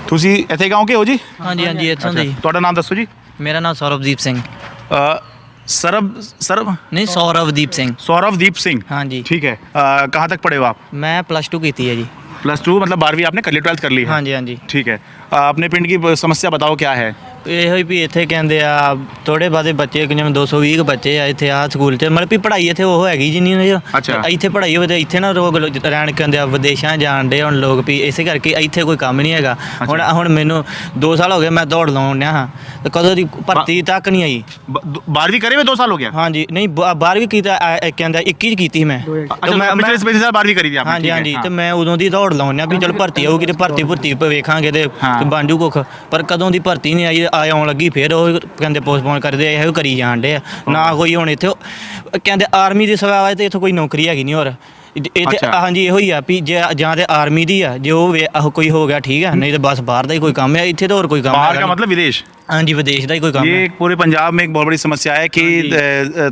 ਤੁਸੀਂ ਇੱਥੇ गाँव के हो जी? ਹਾਂਜੀ ਹਾਂਜੀ ਇੱਥੋਂ ਦੇ ਹੀ। ਤੁਹਾਡਾ ਨਾਮ ਦੱਸੋ ਜੀ? ਮੇਰਾ ਨਾਮ ਸੌਰਵਦੀਪ ਸਿੰਘ। सरब ਨਹੀਂ ਸੌਰਵਦੀਪ ਸਿੰਘ। सौरभदीप सिंह। हाँ जी। ठीक है, कहाँ तक पढ़े हो आप? मैं +2 ਕੀਤੀ ਹੈ ਜੀ। +2 मतलब 12वीं आपने कर ली, 12th कर ली है? हाँ जी हाँ जी। ठीक है, अपने पिंड की समस्या बताओ क्या है? ਇਹੋ ਹੀ ਵੀ ਇੱਥੇ ਕਹਿੰਦੇ ਆ ਥੋੜੇ ਬਾਦੇ ਬੱਚੇ ਜਿਵੇਂ 220 ਕੁ ਬੱਚੇ ਆ ਇੱਥੇ ਆ ਸਕੂਲ 'ਚ ਮਤਲਬ ਵੀ ਪੜ੍ਹਾਈ ਇੱਥੇ ਉਹ ਹੈਗੀ ਜਿੰਨੀ ਨਹੀਂ ਅੱਛਾ। ਇੱਥੇ ਪੜ੍ਹਾਈ ਹੋਵੇ ਤੇ ਇੱਥੇ ਨਾ ਲੋਕ ਰਹਿਣ ਕਹਿੰਦੇ ਆ ਵਿਦੇਸ਼ਾਂ ਜਾਣ ਡੇ ਹੁਣ ਲੋਕ ਵੀ ਇਸੇ ਕਰਕੇ ਇੱਥੇ ਕੋਈ ਕੰਮ ਨਹੀਂ ਹੈਗਾ। ਹੁਣ ਮੈਨੂੰ 2 ਸਾਲ ਹੋ ਗਏ ਮੈਂ ਦੌੜ ਲਾਉਣ ਡਿਆ ਹਾਂ ਤੇ ਕਦੋਂ ਦੀ ਭਰਤੀ ਤੱਕ ਨਹੀਂ ਆਈ। 12वीं करे हुए 2 साल हो गया? ਹਾਂਜੀ ਨਹੀਂ 12ਵੀਂ ਕੀਤਾ ਕਹਿੰਦਾ 21 ਕੀਤੀ ਮੈਂ। अच्छा, पिछले साल 12वीं करी थी आपने? ਹਾਂਜੀ ਹਾਂਜੀ ਤੇ ਮੈਂ ਉਦੋਂ ਦੀ ਦੌੜ ਲਾਉਣਿਆ ਵੀ ਚਲ ਭਰਤੀ ਆਊਗੀ ਤੇ ਭਰਤੀ ਵੇਖਾਂਗੇ ਤੇ ਬਣ ਜੂ ਕੁੱਖ ਪਰ ਕਦੋਂ ਦੀ ਭਰਤੀ ਨਹੀਂ ਆਈ ਆਉਣ ਲੱਗੀ ਫਿਰ ਉਹ ਕਹਿੰਦੇ ਪੋਸਟਪੋਨ ਕਰਦੇ ਇਹੋ ਕਰੀ ਜਾਣ ਡੇ ਆ ਨਾ ਕੋਈ ਹੁਣ ਇੱਥੇ ਕਹਿੰਦੇ ਆਰਮੀ ਦੀ ਸੇਵਾ ਤੇ ਇੱਥੇ ਕੋਈ ਨੌਕਰੀ ਹੈਗੀ ਨਹੀਂ ਹੋਰ ਇੱਥੇ ਹਾਂਜੀ ਇਹੋ ਹੀ ਆ ਵੀ ਜਾਂ ਤੇ ਆਰਮੀ ਦੀ ਆ ਜੇ ਉਹ ਕੋਈ ਹੋ ਗਿਆ ठीक है नहीं तो बस बाहर ਦਾ ਹੀ ਕੋਈ ਕੰਮ ਹੈ ਇੱਥੇ ਤਾਂ ਹੋਰ ਕੋਈ ਕੰਮ बाहर का मतलब विदेश? हाँ जी विदेश का ही कोई काम है। ये पूरे पंजाब में एक बहुत बड़ी समस्या है कि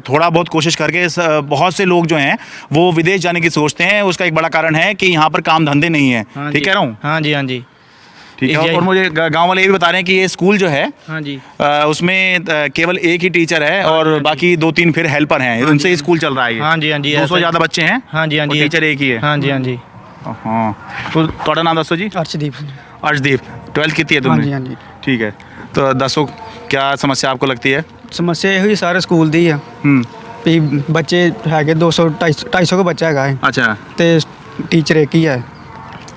थोड़ा बहुत कोशिश करके बहुत से लोग जो हैं वो विदेश जाने की सोचते हैं। उसका एक बड़ा कारण है कि यहाँ पर काम धंधे नहीं है। ठीक कह रहा हूँ? हाँ जी हाँ जी ठीक है। और मुझे गांव वाले ये भी बता रहे हैं कि ये स्कूल जो है हाँ जी उसमें केवल एक ही टीचर है और बाकी 2-3 फिर हेल्पर हैं। उनसे ही स्कूल चल रहा है। हाँ जी हाँ जी 200 ज़्यादा बच्चे हैं। हाँ जी हाँ जी टीचर एक ही है। हाँ जी हाँ जी हाँ तो थोड़ा नाम दसो जी? ਅਰਸ਼ਦੀਪ ਸਿੰਘ। अर्शदीप 12th की है हाँ तुमने? जी हाँ जी ठीक है तो दसो क्या समस्या आपको लगती है? ਸਮੱਸਿਆ ਇਹੋ ਹੀ ਸਾਰੇ ਸਕੂਲ ਦੀ ਆ ਵੀ ਬੱਚੇ ਹੈਗੇ 200 250 ਕੋ ਬੱਚਾ ਹੈਗਾ ਹੈ अच्छा ਤੇ ਟੀਚਰ ਇੱਕ ਹੀ ਹੈ।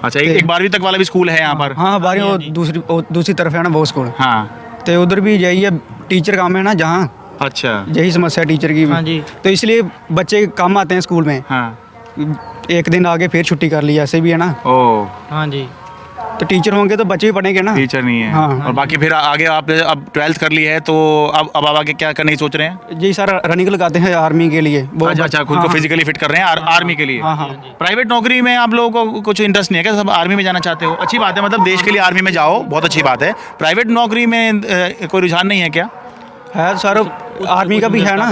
अच्छा एक 12वीं तक वाला भी स्कूल है यहाँ पर? हाँ बारी वो दूसरी तरफ है ना वो स्कूल। हाँ तो उधर भी यही है टीचर काम है ना जहाँ अच्छा यही समस्या टीचर की भी। हाँ जी तो इसलिए बच्चे कम आते हैं स्कूल में। हाँ एक दिन आगे फिर छुट्टी कर ली ऐसे भी है ना। ओ हाँ जी तो टीचर होंगे तो बच्चे भी पढ़ेंगे ना। टीचर नहीं है। हाँ। और बाकी फिर आगे आप अब 12th कर ली है तो अब आगे क्या करने की सोच रहे हैं? यही सारा रनिंग लगाते हैं आर्मी के लिए वो। अच्छा खुद को फिजिकली फिट कर रहे हैं आर्मी के लिए। हाँ हाँ प्राइवेट नौकरी में आप लोगों को कुछ इंटरेस्ट नहीं है क्या? सब आर्मी में जाना चाहते हो? अच्छी बात है, मतलब देश के लिए आर्मी में जाओ, बहुत अच्छी बात है। प्राइवेट नौकरी में कोई रुझान नहीं है क्या? है सर आर्मी का भी है ना।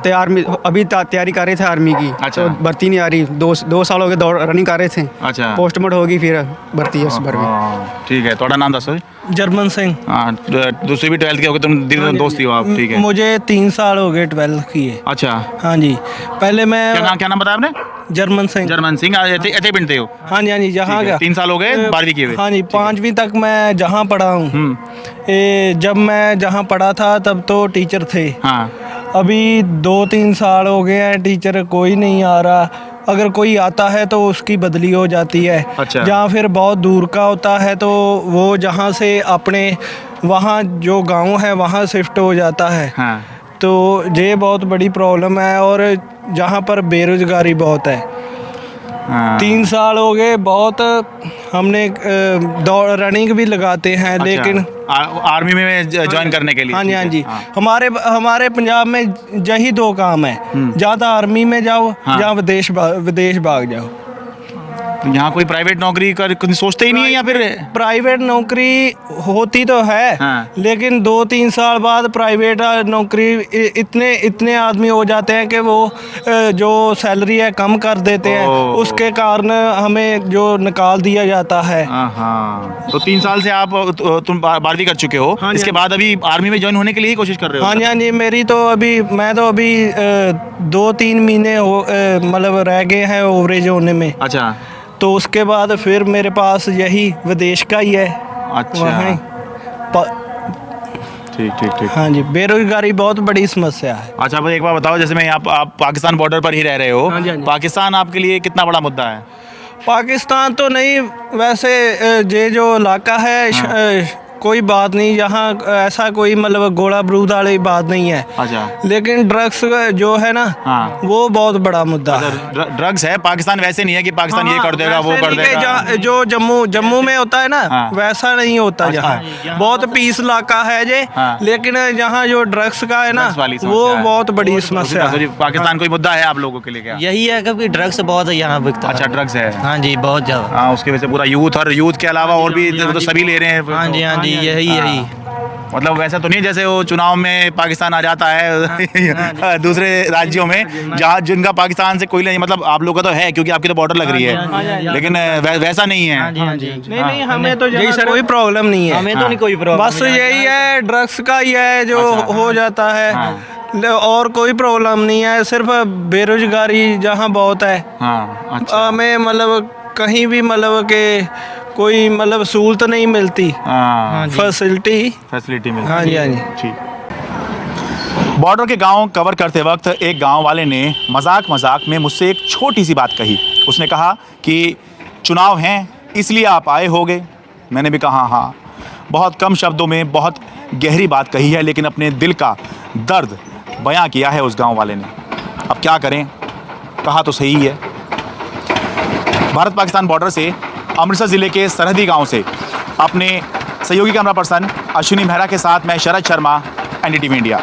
तो आर्मी अभी तैयारी कर रहे थे आर्मी की। अच्छा। तो भर्ती नहीं आ रही 2 साल हो गए दौड़ रनिंग कर रहे थे। अच्छा पोस्टमार्टम होगी फिर भर्ती है उस बार में। ठीक है थोड़ा नाम दसो? जर्मन सिंह। हाँ दूसरी भी 12th के हो गए तुम? दिन दोस्त ही हो आप? ठीक है। मुझे 3 साल हो गए 12th किए। अच्छा हाँ जी पहले मैं क्या नाम बताया आपने? जर्मन सिंह। जर्मन सिंह ऐसे पिंडते हो? हाँ जी हाँ जी जहाँ का 3 साल हो गए 12वीं किए हुए? हाँ जी 5वीं तक मैं जहाँ पढ़ा हूँ। जब मैं जहाँ पढ़ा था तब तो टीचर थे। हाँ अभी 2-3 साल हो गए हैं टीचर कोई नहीं आ रहा। अगर कोई आता है तो उसकी बदली हो जाती है। अच्छा। जहाँ फिर बहुत दूर का होता है तो वो जहाँ से अपने वहाँ जो गांव है वहाँ शिफ्ट हो जाता है। हाँ तो ये बहुत बड़ी प्रॉब्लम है और जहाँ पर बेरोजगारी बहुत है। हाँ 3 साल हो गए बहुत हमने दौड़ रनिंग भी लगाते हैं। अच्छा, लेकिन आर्मी में ज्वाइन करने के लिए? हाँ जी हाँ जी हमारे पंजाब में यही 2 काम है, या तो आर्मी में जाओ या विदेश भाग जाओ। यहाँ कोई प्राइवेट नौकरी कर कुछ सोचते ही नहीं है या फिर? प्राइवेट नौकरी होती तो है। हाँ। लेकिन 2-3 साल बाद प्राइवेट नौकरी इतने आदमी हो जाते हैं कि वो जो सैलरी है कम कर देते हैं। उसके कारण हमें जो निकाल दिया जाता है। हाँ तो 3 साल से आप तुम 12वीं कर चुके हो। हाँ इसके बाद अभी आर्मी में ज्वाइन होने के लिए ही कोशिश कर रहे हो? हाँ जी हाँ जी मैं तो अभी 2-3 महीने मतलब रह गए हैं ओवरेज होने में। अच्छा तो उसके बाद फिर मेरे पास यही विदेश का ही है। अच्छा वहीं ठीक हाँ जी बेरोजगारी बहुत बड़ी समस्या है। अच्छा अब एक बार बताओ जैसे मैं आप पाकिस्तान बॉर्डर पर ही रह रहे हो। हाँ जी, हाँ जी। पाकिस्तान आपके लिए कितना बड़ा मुद्दा है? पाकिस्तान तो नहीं वैसे ये जो इलाका है कोई बात नहीं यहाँ ऐसा कोई मतलब गोला बारूद वाली बात नहीं है। अच्छा लेकिन ड्रग्स जो है ना हाँ वो बहुत बड़ा मुद्दा है। ड्रग्स है पाकिस्तान वैसे नहीं है कि पाकिस्तान ये कर देगा वो कर देगा। जो जम्मू में होता है ना वैसा नहीं होता। यहाँ बहुत पीस इलाका है ये। लेकिन यहाँ जो ड्रग्स का है ना वो बहुत बड़ी समस्या है। पाकिस्तान कोई मुद्दा है आप लोगों के लिए क्या? यही है कि ड्रग्स बहुत है यहाँ बिकता है। अच्छा ड्रग्स है? हाँ जी बहुत ज़्यादा। हाँ उसकी वजह से पूरा यूथ और यूथ के अलावा और भी तो सभी ले रहे हैं। हाँ जी हाँ जी यही मतलब वैसा तो नहीं जैसे वो चुनाव में पाकिस्तान आ जाता है दूसरे राज्यों में जहाँ जिनका पाकिस्तान से कोई नहीं, मतलब आप लोग का तो है क्योंकि आपकी तो बॉर्डर लग रही है लेकिन वैसा नहीं है। नहीं हमें तो कोई प्रॉब्लम नहीं है। हमें तो नहीं कोई प्रॉब्लम। बस यही है ड्रग्स का ही है जो हो जाता है और कोई प्रॉब्लम नहीं है। सिर्फ बेरोजगारी जहाँ बहुत है। हाँ अच्छा हमें मतलब कहीं भी मतलब के कोई मतलब सहूलत नहीं मिलती, फैसिलिटी मिलती। हाँ जी, हाँ जी। ठीक। बॉर्डर के गांव कवर करते वक्त एक गांव वाले ने मजाक में मुझसे एक छोटी सी बात कही। उसने कहा कि चुनाव हैं इसलिए आप आए होगे। मैंने भी कहा हाँ। बहुत कम शब्दों में बहुत गहरी बात कही है, लेकिन अपने दिल का दर्द बयां किया है उस गांव वाले ने। अब क्या करें, कहा तो सही है। भारत पाकिस्तान बॉर्डर से अमृतसर ज़िले के सरहदी गांव से अपने सहयोगी कैमरा पर्सन अश्विनी मेहरा के साथ मैं शरद शर्मा, NDTV इंडिया।